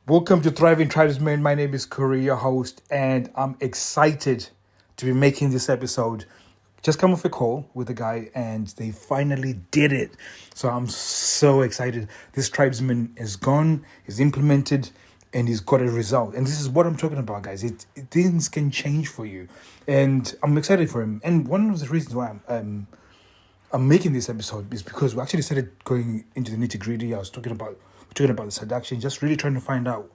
Welcome to Thriving Tribesmen. My name is Curry, your host, and I'm excited to be making this episode. Just come off a call with a guy, and they finally did it. So I'm so excited. This tribesman is gone, is implemented, and he's got a result. And this is what I'm talking about, guys. Things can change for you, and I'm excited for him. And one of the reasons why I'm making this episode is because we actually started going into the nitty gritty. We're talking about the seduction, just really trying to find out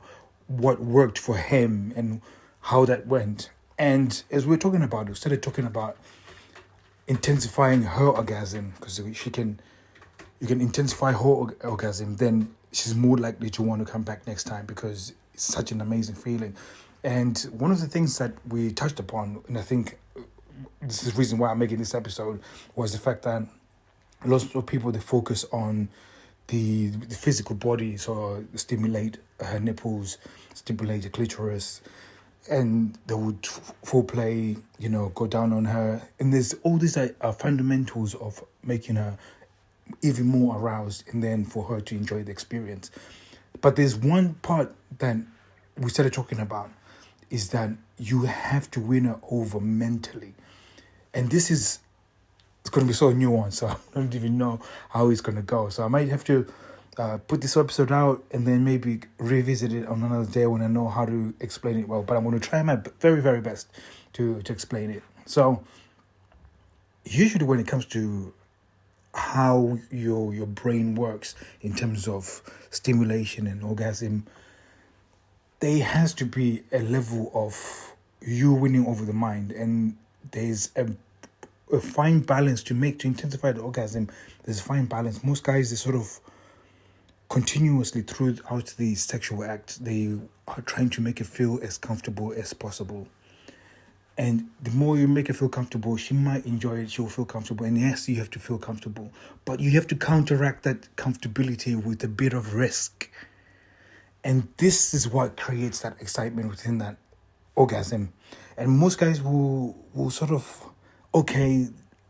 what worked for him and how that went. And as we started talking about intensifying her orgasm, because you can intensify her orgasm, then she's more likely to want to come back next time because it's such an amazing feeling. And one of the things that we touched upon, and I think this is the reason why I'm making this episode, was the fact that lots of people, they focus on the physical body, so stimulate her nipples, stimulate the clitoris, and they would foreplay, go down on her. And there's all these fundamentals of making her even more aroused and then for her to enjoy the experience. But there's one part that we started talking about, is that you have to win her over mentally. And it's going to be so nuanced, so I don't even know how it's going to go. So I might have to put this episode out and then maybe revisit it on another day when I know how to explain it well. But I'm going to try my very, very best to explain it. So usually when it comes to how your brain works in terms of stimulation and orgasm, there has to be a level of you winning over the mind, and there's a fine balance to make to intensify the orgasm. There's a fine balance. Most guys, they sort of continuously throughout the sexual act, they are trying to make it feel as comfortable as possible. And the more you make her feel comfortable, she might enjoy it, she'll feel comfortable. And yes, you have to feel comfortable, but you have to counteract that comfortability with a bit of risk. And this is what creates that excitement within that orgasm. And most guys will sort of, okay,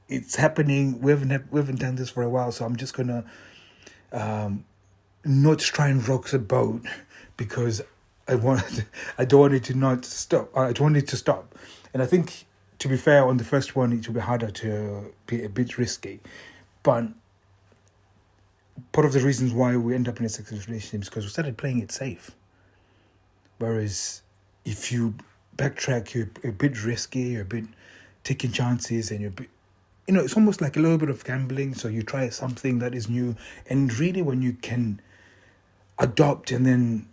it's happening. We haven't done this for a while, so I'm just gonna not try and rock the boat because I don't want it to not stop. I don't want it to stop. And I think, to be fair, on the first one, it will be harder to be a bit risky. But part of the reasons why we end up in a sexual relationship is because we started playing it safe. Whereas if you backtrack, you're a bit risky, you're a bit taking chances, and it's almost like a little bit of gambling. So you try something that is new, and really when you can adapt within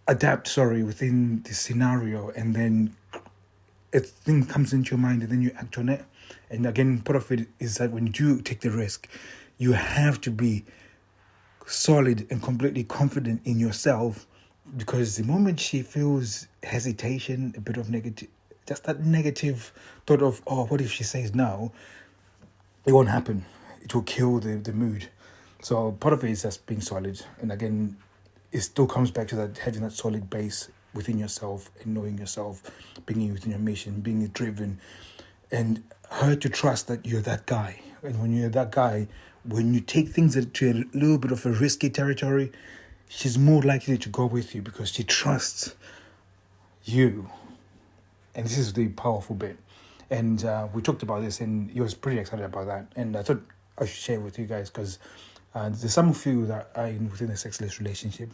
the scenario, and then a thing comes into your mind and then you act on it. And again, part of it is that when you do take the risk, you have to be solid and completely confident in yourself, because the moment she feels hesitation, a bit of negative, just that negative thought of, oh, what if she says no? It won't happen. It will kill the mood. So part of it is just being solid. And again, it still comes back to that, having that solid base within yourself and knowing yourself, being within your mission, being driven, and her to trust that you're that guy. And when you're that guy, when you take things to a little bit of a risky territory, she's more likely to go with you because she trusts you. And this is the powerful bit. And we talked about this, and he was pretty excited about that. And I thought I should share it with you guys, because there's some of you that are within a sexless relationship.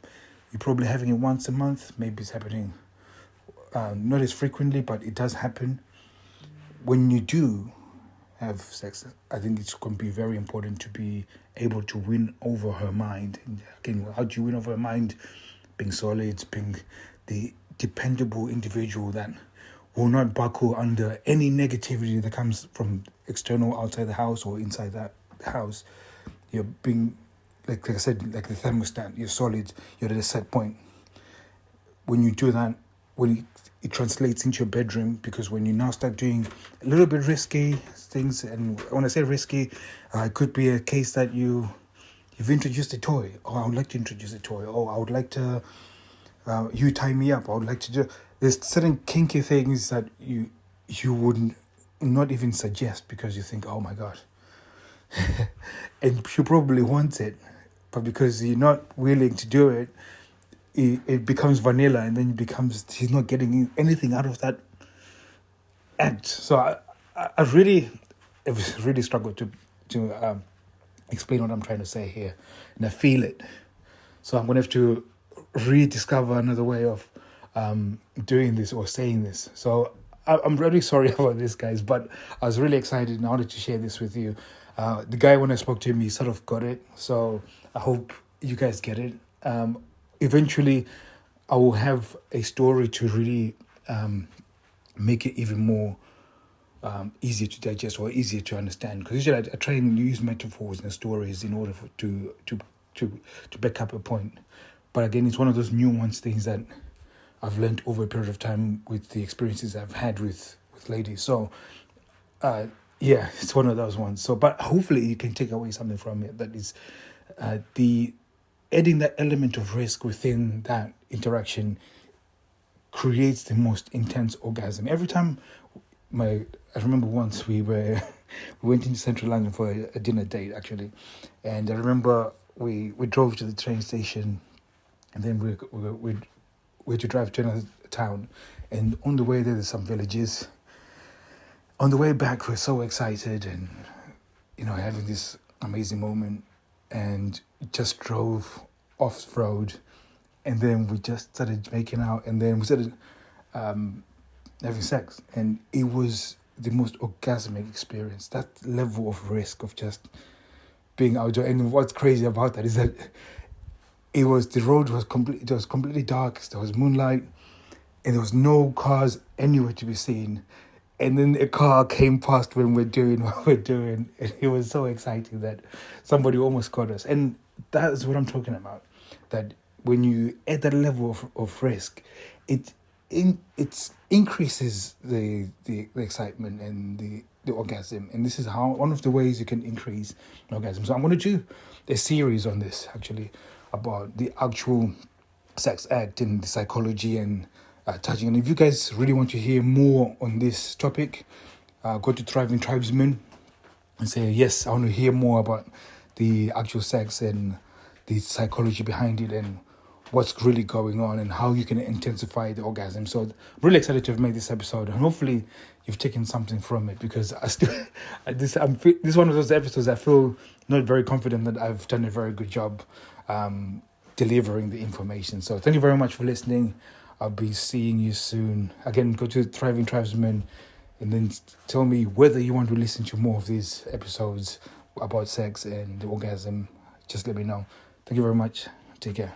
You're probably having it once a month. Maybe it's happening not as frequently, but it does happen. When you do have sex, I think it's going to be very important to be able to win over her mind. And again, how do you win over her mind? Being solid, being the dependable individual that will not buckle under any negativity that comes from external, outside the house or inside that house. You're being, like I said, like the thermostat. You're solid. You're at a set point. When you do that, when it translates into your bedroom, because when you now start doing a little bit risky things, and when I say risky, it could be a case that you've introduced a toy. Oh, I would like to introduce a toy. Oh, I would like to, you tie me up. I would like to do. There's certain kinky things that you wouldn't not even suggest, because you think, oh my God. And she probably wants it, but because you're not willing to do it, it becomes vanilla, and then he's not getting anything out of that act. So I really, I've really struggled to explain what I'm trying to say here, and I feel it. So I'm gonna have to rediscover another way of doing this or saying this. So I'm really sorry about this, guys, but I was really excited and I wanted to share this with you. The guy, when I spoke to him, he sort of got it. So I hope you guys get it. Eventually, I will have a story to really make it even more easier to digest or easier to understand. Because usually I try and use metaphors and stories in order to back up a point. But again, it's one of those nuanced things that I've learned over a period of time with the experiences I've had with ladies. So, yeah, it's one of those ones. So, but hopefully you can take away something from it, that is the adding that element of risk within that interaction creates the most intense orgasm. Every time I remember once we went into central London for a dinner date, actually, and I remember we drove to the train station, and then we had to drive to another town, and on the way there's some villages. On the way back, we're so excited and having this amazing moment, and just drove off road, and then we just started making out, and then we started having sex, and it was the most orgasmic experience. That level of risk of just being outdoor, and what's crazy about that is that the road was completely dark. There was moonlight, and there was no cars anywhere to be seen. And then a car came past when we're doing what we're doing, and it was so exciting that somebody almost caught us. And that's what I'm talking about. That when you add that level of risk, it increases the excitement and the orgasm. And this is one of the ways you can increase an orgasm. So I'm going to do a series on this, actually, about the actual sex act and the psychology and touching. And if you guys really want to hear more on this topic, go to Thriving Tribesmen and say, yes, I want to hear more about the actual sex and the psychology behind it and what's really going on and how you can intensify the orgasm. So really excited to have made this episode, and hopefully you've taken something from it, because this is one of those episodes I feel not very confident that I've done a very good job delivering the information. So thank you very much for listening. I'll be seeing you soon. Again, go to Thriving Tribesmen and then tell me whether you want to listen to more of these episodes about sex and the orgasm. Just let me know. Thank you very much. Take care.